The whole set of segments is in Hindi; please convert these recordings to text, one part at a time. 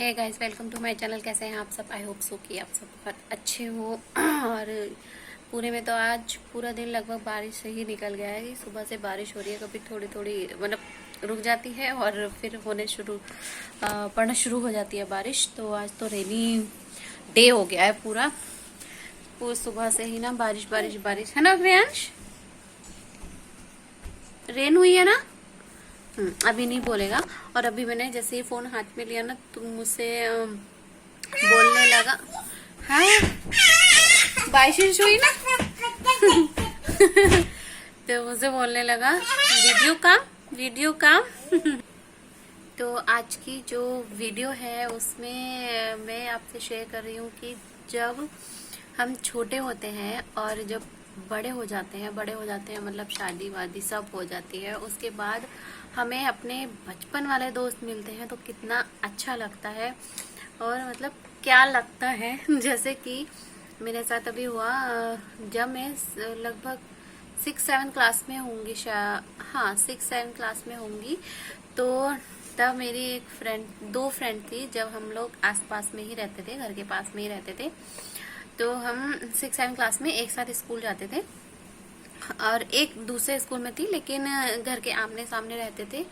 Hey guys, welcome to my channel. कैसे हैं आप सब? आई होप सो कि आप सब बहुत अच्छे हो। और पुणे में तो आज पूरा दिन लगभग बारिश से ही निकल गया है। सुबह से बारिश हो रही है, कभी थोड़ी थोड़ी मतलब रुक जाती है और फिर पड़ना शुरू हो जाती है बारिश। तो आज तो रेनी डे हो गया है पूरा सुबह से ही ना बारिश बारिश बारिश है ना प्रियांश? रेन हुई है ना? अभी नहीं बोलेगा। और अभी मैंने जैसे ही फोन हाथ में लिया ना तो मुझसे बोलने लगा। हाँ, बारिश हुई ना। तो मुझसे बोलने लगा वीडियो काम। तो आज की जो वीडियो है उसमें मैं आपसे शेयर कर रही हूँ कि जब हम छोटे होते हैं और जब बड़े हो जाते हैं मतलब शादी वादी सब हो जाती है, उसके बाद हमें अपने बचपन वाले दोस्त मिलते हैं तो कितना अच्छा लगता है। और मतलब क्या लगता है जैसे कि मेरे साथ अभी हुआ, जब मैं लगभग 6-7 क्लास में होंगी, हाँ 6-7 क्लास में होंगी। तो तब मेरी दो फ्रेंड थी। जब हम लोग आसपास में ही रहते थे, घर के पास में ही रहते थे, तो हम 6-7 क्लास में एक साथ स्कूल जाते थे। और एक दूसरे स्कूल में थी लेकिन घर के आमने सामने रहते थे।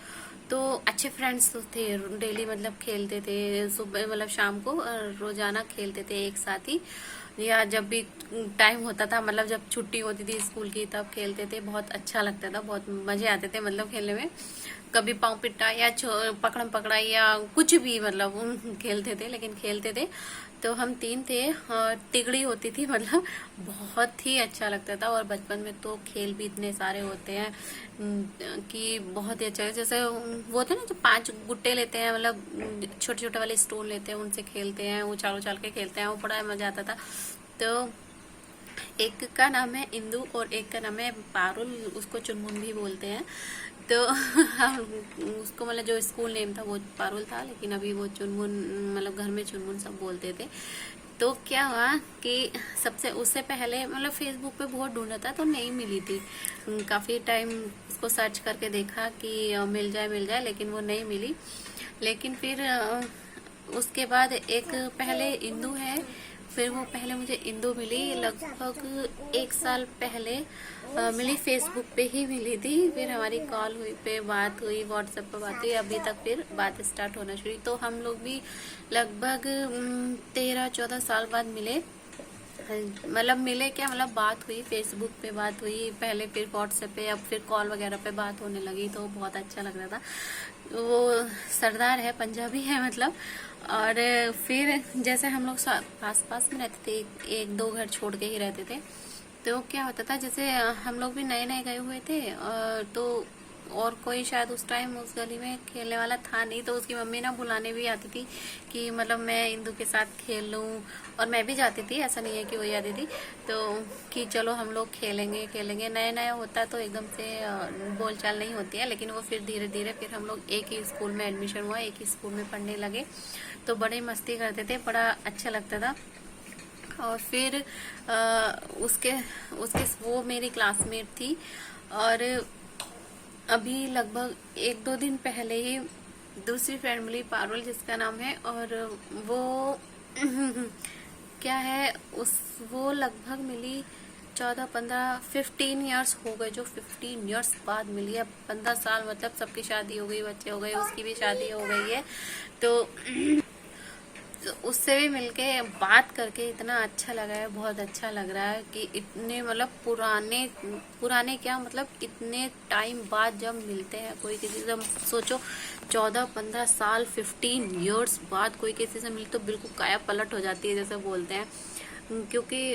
तो अच्छे फ्रेंड्स तो थे, डेली मतलब खेलते थे, सुबह मतलब शाम को रोजाना खेलते थे एक साथ ही, या जब भी टाइम होता था मतलब जब छुट्टी होती थी स्कूल की तब खेलते थे। बहुत अच्छा लगता था, बहुत मजे आते थे मतलब खेलने में। कभी पाँव पिट्टा या पकड़म पकड़ा या कुछ भी मतलब खेलते थे, लेकिन खेलते थे। तो हम 3 थे और तिगड़ी होती थी मतलब बहुत ही अच्छा लगता था। और बचपन में तो खेल भी इतने सारे होते हैं कि बहुत ही अच्छा। जैसे वो होते हैं ना जो 5 गुट्टे लेते हैं, मतलब छोटे छोटे वाले स्टोन लेते हैं, उनसे खेलते हैं, उछाल उछाल के खेलते हैं, वो बड़ा मजा आता था। तो एक का नाम है इंदू और एक का नाम है पारुल, उसको चुनमुन भी बोलते हैं। तो हम उसको मतलब जो स्कूल नेम था वो पारुल था, लेकिन अभी वो चुनमुन मतलब घर में चुनमुन सब बोलते थे। तो क्या हुआ कि सबसे उससे पहले मतलब फेसबुक पे बहुत ढूंढा था तो नहीं मिली थी। काफी टाइम उसको सर्च करके देखा कि मिल जाए, लेकिन वो नहीं मिली। लेकिन फिर उसके बाद एक पहले इंदू है, फिर वो पहले मुझे इंदू मिली लगभग 1 साल पहले मिली, फेसबुक पे ही मिली थी। फिर हमारी कॉल हुई, पे बात हुई, व्हाट्सएप पे बात हुई, अभी तक फिर बात स्टार्ट होना शुरू। तो हम लोग भी लगभग 13-14 साल बाद मिले। मतलब मिले क्या, मतलब बात हुई, फेसबुक पे बात हुई पहले, फिर व्हाट्सएप पे, अब फिर कॉल वगैरह पे बात होने लगी। तो बहुत अच्छा लग रहा था। वो सरदार है, पंजाबी है मतलब। और फिर जैसे हम लोग पास पास में रहते थे, 1-2 घर छोड़ के ही रहते थे। तो क्या होता था, जैसे हम लोग भी नए नए गए हुए थे तो और कोई शायद उस टाइम उस गली में खेलने वाला था नहीं, तो उसकी मम्मी ना बुलाने भी आती थी कि मतलब मैं इंदू के साथ खेल लूं। और मैं भी जाती थी, ऐसा नहीं है कि वही आती थी। तो कि चलो हम लोग खेलेंगे। नया नया होता है तो एकदम से बोलचाल नहीं होती है, लेकिन वो फिर धीरे धीरे फिर हम लोग एक ही स्कूल में एडमिशन हुआ, एक ही स्कूल में पढ़ने लगे। तो बड़े मस्ती करते थे, बड़ा अच्छा लगता था। और फिर उसके उसके वो मेरी क्लासमेट थी। और अभी लगभग 1-2 दिन पहले ही दूसरी फ्रेंड मिली, पारुल जिसका नाम है। और वो क्या है उस वो लगभग मिली 14-15-15 ईयर्स हो गए, जो 15 ईयर्स बाद मिली है। 15 साल मतलब सबकी शादी हो गई, बच्चे हो गए, उसकी भी शादी हो गई है। तो उससे भी मिलके बात करके इतना अच्छा लगा है, बहुत अच्छा लग रहा है कि इतने मतलब पुराने पुराने क्या मतलब इतने टाइम बाद जब मिलते हैं कोई किसी से। सोचो 14-15 साल, 15 ईयर्स बाद कोई किसी से मिले तो बिल्कुल काया पलट हो जाती है जैसे बोलते हैं। क्योंकि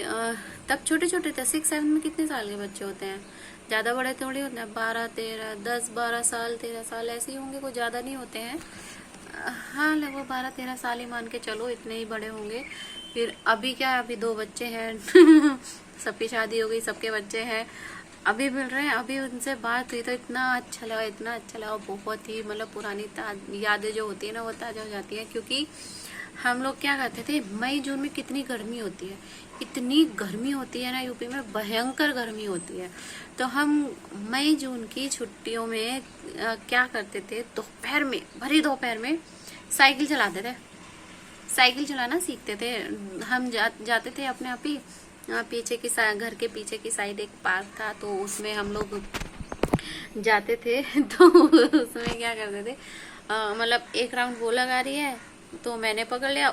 तब छोटे छोटे थे, 6-7 में कितने साल के बच्चे होते हैं, ज्यादा बड़े थोड़ी होते हैं, 12-13, 10-12 साल, 13 साल ऐसे ही होंगे, कोई ज्यादा नहीं होते हैं। हाँ लगभग 12-13 साल ही मान के चलो, इतने ही बड़े होंगे। फिर अभी क्या, अभी 2 बच्चे हैं सबकी शादी हो गई, सबके बच्चे हैं, अभी मिल रहे हैं। अभी उनसे बात हुई तो इतना अच्छा लगा, इतना अच्छा लगा। बहुत ही मतलब पुरानी यादें जो होती है ना वो ताजा हो जाती है। क्योंकि हम लोग क्या करते थे, मई जून में कितनी गर्मी होती है, इतनी गर्मी होती है ना यूपी में, भयंकर गर्मी होती है। तो हम मई जून की छुट्टियों में क्या करते थे, दोपहर में, भरी दोपहर में साइकिल चलाते थे। साइकिल चलाना सीखते थे। हम जाते थे अपने आप ही पीछे की घर के पीछे की साइड एक पार्क था, तो उसमें हम लोग जाते थे। तो उसमें क्या करते थे, मतलब एक राउंड वो लगा रही है तो मैंने पकड़ लिया,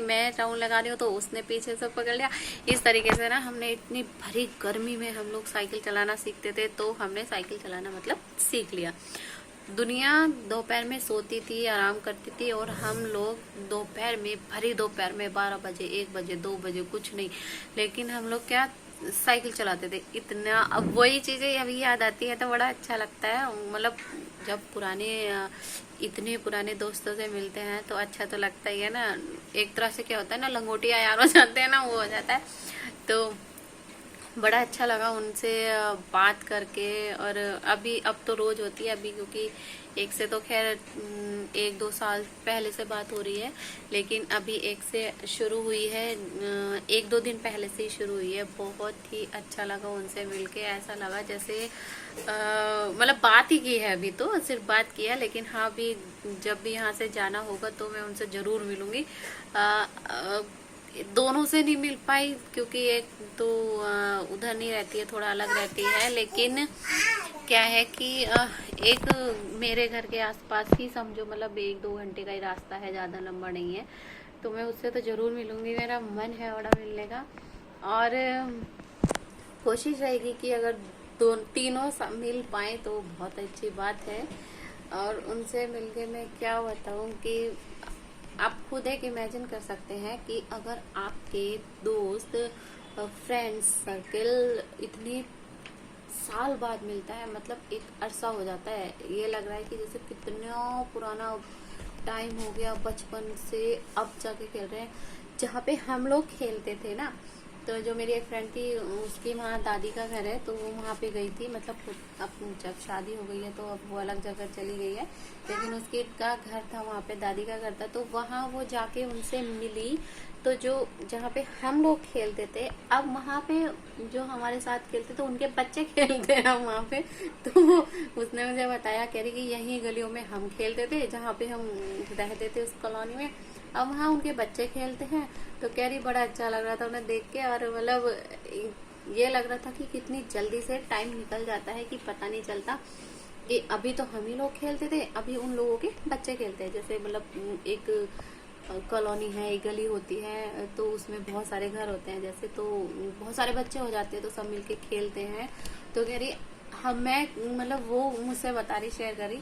मैं राउंड लगा रही हूँ तो उसने पीछे से पकड़ लिया। इस तरीके से ना हमने इतनी भरी गर्मी में हम लोग साइकिल चलाना सीखते थे, तो हमने साइकिल चलाना मतलब सीख लिया। दुनिया दोपहर में सोती थी, आराम करती थी, और हम लोग दोपहर में, भरी दोपहर में 12 बजे 1 बजे 2 बजे कुछ नहीं, लेकिन हम लोग क्या साइकिल चलाते थे इतना। अब वही चीजें अभी याद आती है तो बड़ा अच्छा लगता है। मतलब जब इतने पुराने दोस्तों से मिलते हैं तो अच्छा तो लगता ही है ना। एक तरह से क्या होता है ना, लंगोटिया यार हो जाते हैं ना, वो हो जाता है। तो बड़ा अच्छा लगा उनसे बात करके। और अब तो रोज होती है अभी, क्योंकि एक से तो खैर 1-2 साल पहले से बात हो रही है, लेकिन अभी एक से शुरू हुई है, 1-2 दिन पहले से ही शुरू हुई है। बहुत ही अच्छा लगा उनसे मिलके, ऐसा लगा जैसे मतलब बात ही की है। अभी तो सिर्फ बात किया, लेकिन हाँ अभी जब भी यहाँ से जाना होगा तो मैं उनसे जरूर मिलूंगी। दोनों से नहीं मिल पाई क्योंकि एक तो उधर नहीं रहती है, थोड़ा अलग रहती है, लेकिन क्या है कि एक मेरे घर के आसपास ही समझो, मतलब 1-2 घंटे का ही रास्ता है, ज्यादा लंबा नहीं है। तो मैं उससे तो जरूर मिलूंगी, मेरा मन है बड़ा मिलने का। और कोशिश रहेगी कि अगर तीनों मिल पाए तो बहुत अच्छी बात है। और उनसे मिलके मैं क्या बताऊं कि आप खुद एक इमेजिन कर सकते हैं कि अगर आपके दोस्त, फ्रेंड्स सर्कल इतनी साल बाद मिलता है, मतलब एक अरसा हो जाता है। ये लग रहा है कि जैसे कितना पुराना टाइम हो गया, बचपन से अब जाके खेल रहे हैं। जहाँ पे हम लोग खेलते थे ना, तो जो मेरी एक फ्रेंड थी उसकी वहाँ दादी का घर है, तो वो वहाँ पे गई थी। मतलब अब जब शादी हो गई है तो अब वो अलग जगह चली गई है, लेकिन उसके का घर था वहाँ पे, दादी का घर था, तो वहाँ वो जाके उनसे मिली। तो जो जहाँ पे हम लोग खेलते थे, अब वहाँ पे जो हमारे साथ खेलते थे उनके बच्चे खेलते हैं वहाँ पे। तो उसने मुझे बताया, कह रही कि यही गलियों में हम खेलते थे जहाँ पे हम रहते थे उस कॉलोनी में, अब वहाँ उनके बच्चे खेलते हैं। तो कह रही बड़ा अच्छा लग रहा था उन्हें देख के, और मतलब ये लग रहा था कि कितनी जल्दी से टाइम निकल जाता है कि पता नहीं चलता। कि अभी तो हम ही लोग खेलते थे, अभी उन लोगों के बच्चे खेलते हैं। जैसे मतलब एक कॉलोनी है, एक गली होती है, तो उसमें बहुत सारे घर होते हैं जैसे, तो बहुत सारे बच्चे हो जाते हैं, तो सब मिलके खेलते हैं। तो कह रही मैं मतलब वो मुझसे बता रही, शेयर करी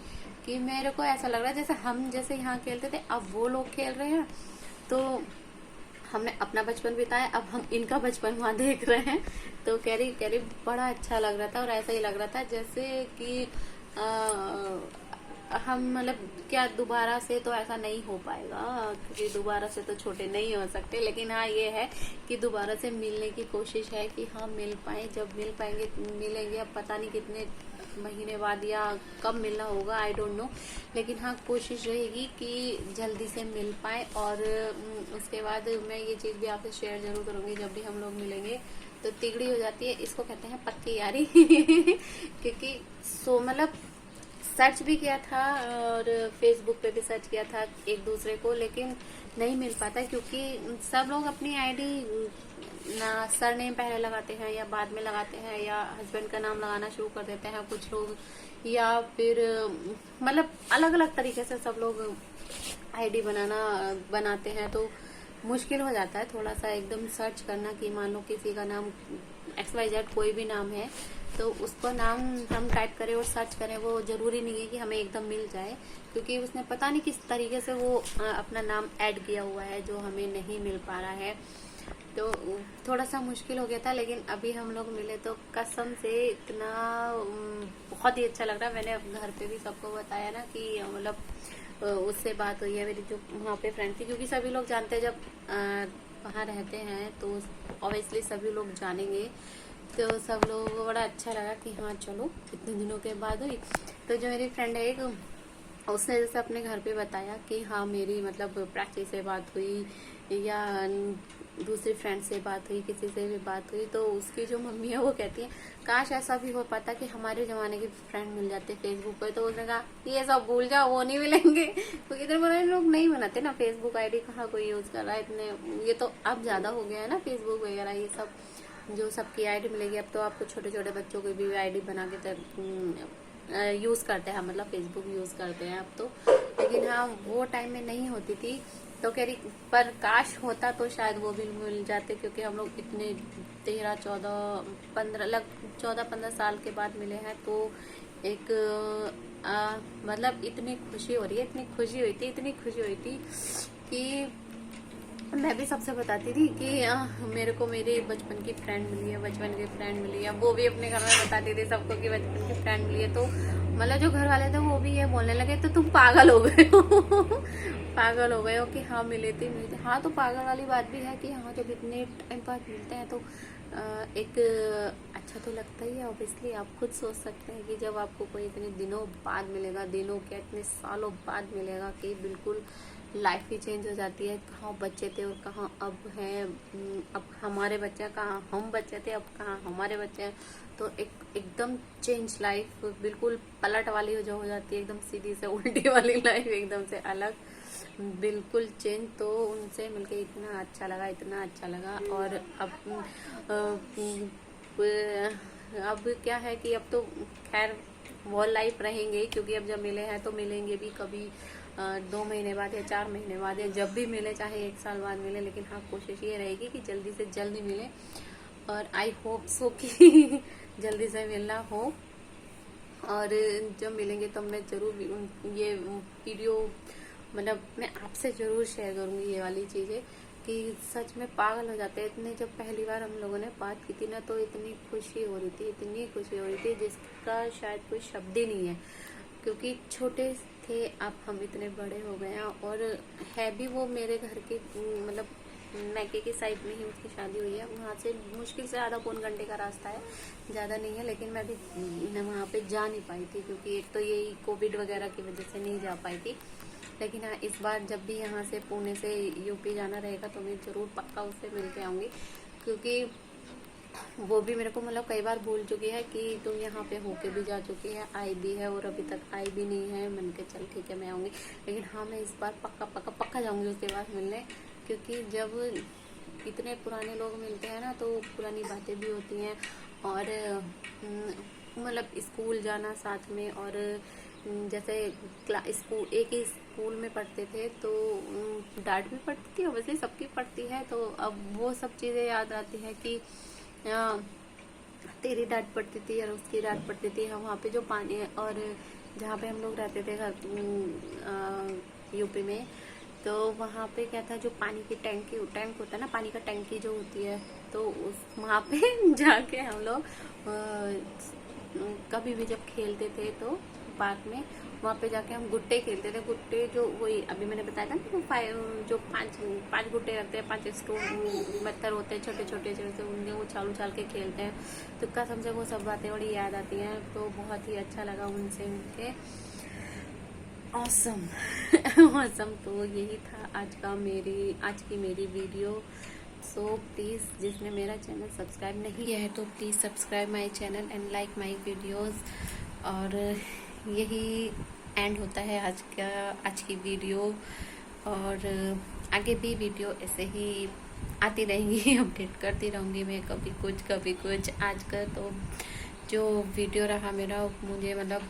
कि मेरे को ऐसा लग रहा है जैसे हम जैसे यहाँ खेलते थे अब वो लोग खेल रहे हैं। तो हमने अपना बचपन बिताया, अब हम इनका बचपन वहाँ देख रहे हैं। तो कह रही बड़ा अच्छा लग रहा था, और ऐसा ही लग रहा था जैसे कि हम मतलब क्या दोबारा से तो ऐसा नहीं हो पाएगा, क्योंकि दोबारा से तो छोटे नहीं हो सकते, लेकिन हाँ ये है कि दोबारा से मिलने की कोशिश है कि हाँ मिल पाए। जब मिल पाएंगे मिलेंगे, अब पता नहीं कितने महीने बाद या कब मिलना होगा, आई डोंट नो, लेकिन हाँ कोशिश रहेगी कि जल्दी से मिल पाए। और उसके बाद मैं ये चीज भी आपसे शेयर जरूर करूंगी, जब भी हम लोग मिलेंगे तो तिगड़ी हो जाती है, इसको कहते हैं पक्की यारी। क्योंकि मतलब सर्च भी किया था और फेसबुक पे भी सर्च किया था एक दूसरे को, लेकिन नहीं मिल पाता, क्योंकि सब लोग अपनी आईडी ना सरनेम पहले लगाते हैं या बाद में लगाते हैं, या हस्बैंड का नाम लगाना शुरू कर देते हैं कुछ लोग, या फिर मतलब अलग अलग तरीके से सब लोग आईडी बनाते हैं। तो मुश्किल हो जाता है थोड़ा सा एकदम सर्च करना कि मान लो किसी का नाम XYZ कोई भी नाम है, तो उसको नाम हम टाइप करें और सर्च करें, वो जरूरी नहीं है कि हमें एकदम मिल जाए, क्योंकि उसने पता नहीं किस तरीके से वो अपना नाम ऐड किया हुआ है जो हमें नहीं मिल पा रहा है। तो थोड़ा सा मुश्किल हो गया था, लेकिन अभी हम लोग मिले तो कसम से इतना बहुत ही अच्छा लग रहा है। मैंने घर पे भी सबको बताया ना कि मतलब उससे बात हुई है मेरी जो वहाँ पे फ्रेंड थी, क्योंकि सभी लोग जानते हैं जब वहाँ रहते हैं तो ऑब्वियसली सभी लोग जानेंगे। तो सब लोगों को बड़ा अच्छा लगा कि हाँ चलो इतने दिनों के बाद हुई। तो जो मेरी फ्रेंड है एक, उसने जैसे अपने घर पे बताया कि हाँ मेरी मतलब प्राची से बात हुई, या दूसरी फ्रेंड से बात हुई, किसी से भी बात हुई, तो उसकी जो मम्मी है वो कहती है काश ऐसा भी हो पाता कि हमारे जमाने के फ्रेंड मिल जाते फेसबुक पे। तो उसने कहा ये सब भूल जाओ, वो नहीं मिलेंगे क्योंकि इतने बड़े लोग नहीं बनाते ना फेसबुक आईडी, कहाँ कोई यूज कर रहा है इतने। ये तो अब ज्यादा हो गया है ना फेसबुक वगैरह, ये सब जो सबकी आईडी मिलेगी। अब तो आपको छोटे छोटे बच्चों की भी आईडी बना के यूज करते हैं, मतलब फेसबुक यूज करते हैं अब तो। लेकिन हाँ वो टाइम में नहीं होती थी, तो कह रही पर काश होता तो शायद वो भी मिल जाते, क्योंकि हम लोग इतने 13, 14, 15 साल के बाद मिले हैं। तो एक मतलब इतनी खुशी हो रही है, इतनी खुशी हुई थी कि मैं भी सबसे बताती थी कि मेरे को मेरी बचपन की फ्रेंड मिली है। वो भी अपने घर में बताती थी सबको कि बचपन की फ्रेंड मिली है। तो मतलब जो घर वाले थे वो भी ये बोलने लगे तो तुम पागल हो गए हो पागल हो गए हो कि हाँ मिले थे। हाँ तो पागल वाली बात भी है कि हाँ जब इतने टाइम बाद मिलते हैं तो एक अच्छा तो लगता ही है। ऑब्वियसली आप खुद सोच सकते हैं कि जब आपको कोई इतने दिनों बाद मिलेगा, दिनों क्या इतने सालों बाद मिलेगा, कि बिल्कुल लाइफ ही चेंज हो जाती है। कहाँ बच्चे थे और कहाँ अब हैं, अब हमारे बच्चे हैं, कहाँ हम बच्चे थे अब कहाँ हमारे बच्चे हैं। तो एकदम चेंज लाइफ, बिल्कुल पलट वाली जो हो जाती है, एकदम सीधी से उल्टी वाली लाइफ, एकदम से अलग, बिल्कुल चेंज। तो उनसे मिलके इतना अच्छा लगा। और अब क्या है कि अब तो खैर वो लाइफ रहेंगे, क्योंकि अब जब मिले हैं तो मिलेंगे भी कभी 2 महीने बाद या 4 महीने बाद, या जब भी मिले, चाहे 1 साल बाद मिले। लेकिन हाँ कोशिश ये रहेगी कि जल्दी से जल्दी मिले, और आई होप सो कि जल्दी से मिलना हो। और जब मिलेंगे तो मैं जरूर ये वीडियो मतलब मैं आपसे जरूर शेयर करूंगी ये वाली चीजें, कि सच में पागल हो जाते हैं इतने। जब पहली बार हम लोगों ने बात की थी ना, तो इतनी खुशी हो रही थी जिसका शायद कोई शब्द ही नहीं है, क्योंकि छोटे थे अब हम इतने बड़े हो गए हैं। और है भी वो मेरे घर के मतलब मैके की साइड में ही उसकी शादी हुई है। वहाँ से मुश्किल से आधा पौन घंटे का रास्ता है, ज़्यादा नहीं है। लेकिन मैं भी वहाँ पे जा नहीं पाई थी, क्योंकि एक तो यही कोविड वगैरह की वजह से नहीं जा पाई थी। लेकिन हाँ इस बार जब भी यहाँ से पुणे से यूपी जाना रहेगा तो मैं जरूर पक्का उससे मिल के आऊँगी, क्योंकि वो भी मेरे को मतलब कई बार बोल चुकी है कि तुम यहाँ पे होके भी जा चुकी है, आई भी है और अभी तक आई भी नहीं है। मैंने कहा चल ठीक है मैं आऊँगी, लेकिन हाँ मैं इस बार पक्का जाऊँगी उसके बाद मिलने, क्योंकि जब इतने पुराने लोग मिलते हैं ना तो पुरानी बातें भी होती हैं। और मतलब स्कूल जाना साथ में, और जैसे स्कूल एक ही स्कूल में पढ़ते थे तो डांट भी पड़ती थी, ऑब्वियसली सबकी पड़ती है। तो अब वो सब चीज़ें याद आती है कि तेरी डांट पड़ती थी और उसकी डांट पड़ती थी। हम वहाँ पे जो पानी, और जहाँ पे हम लोग रहते थे यूपी में, तो वहाँ पे क्या था, जो पानी की टैंक होता है ना, पानी का टैंकी जो होती है, तो उस वहाँ पे जाके हम लोग कभी भी जब खेलते थे तो पार्क में, वहाँ पे जाके हम गुट्टे खेलते थे। गुट्टे जो वही अभी मैंने बताया था ना, जो पांच गुट्टे रखते हैं, 5 स्टोन पत्थर होते हैं छोटे छोटे उनके वो उछाल के खेलते हैं। तो कसम से वो सब बातें बड़ी याद आती हैं। तो बहुत ही अच्छा लगा उनसे मिलके, ऑसम ऑसम। तो यही था आज की मेरी वीडियो। सो प्लीज़ जिसने मेरा चैनल सब्सक्राइब नहीं किया है तो please subscribe my channel and like my videos. और यही एंड होता है आज की वीडियो। और आगे भी वीडियो ऐसे ही आती रहेंगी, अपडेट करती रहूँगी मैं, कभी कुछ। आज का तो जो वीडियो रहा मेरा, मुझे मतलब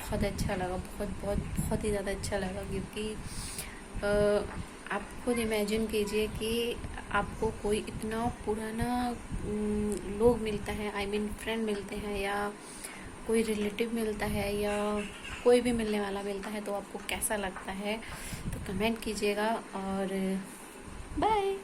बहुत अच्छा लगा, बहुत ही ज़्यादा अच्छा लगा। क्योंकि आप खुद इमेजिन कीजिए कि आपको कोई इतना पुराना लोग मिलता है, आई मीन फ्रेंड मिलते हैं, या कोई रिलेटिव मिलता है, या कोई भी मिलने वाला मिलता है, तो आपको कैसा लगता है, तो कमेंट कीजिएगा। और बाय।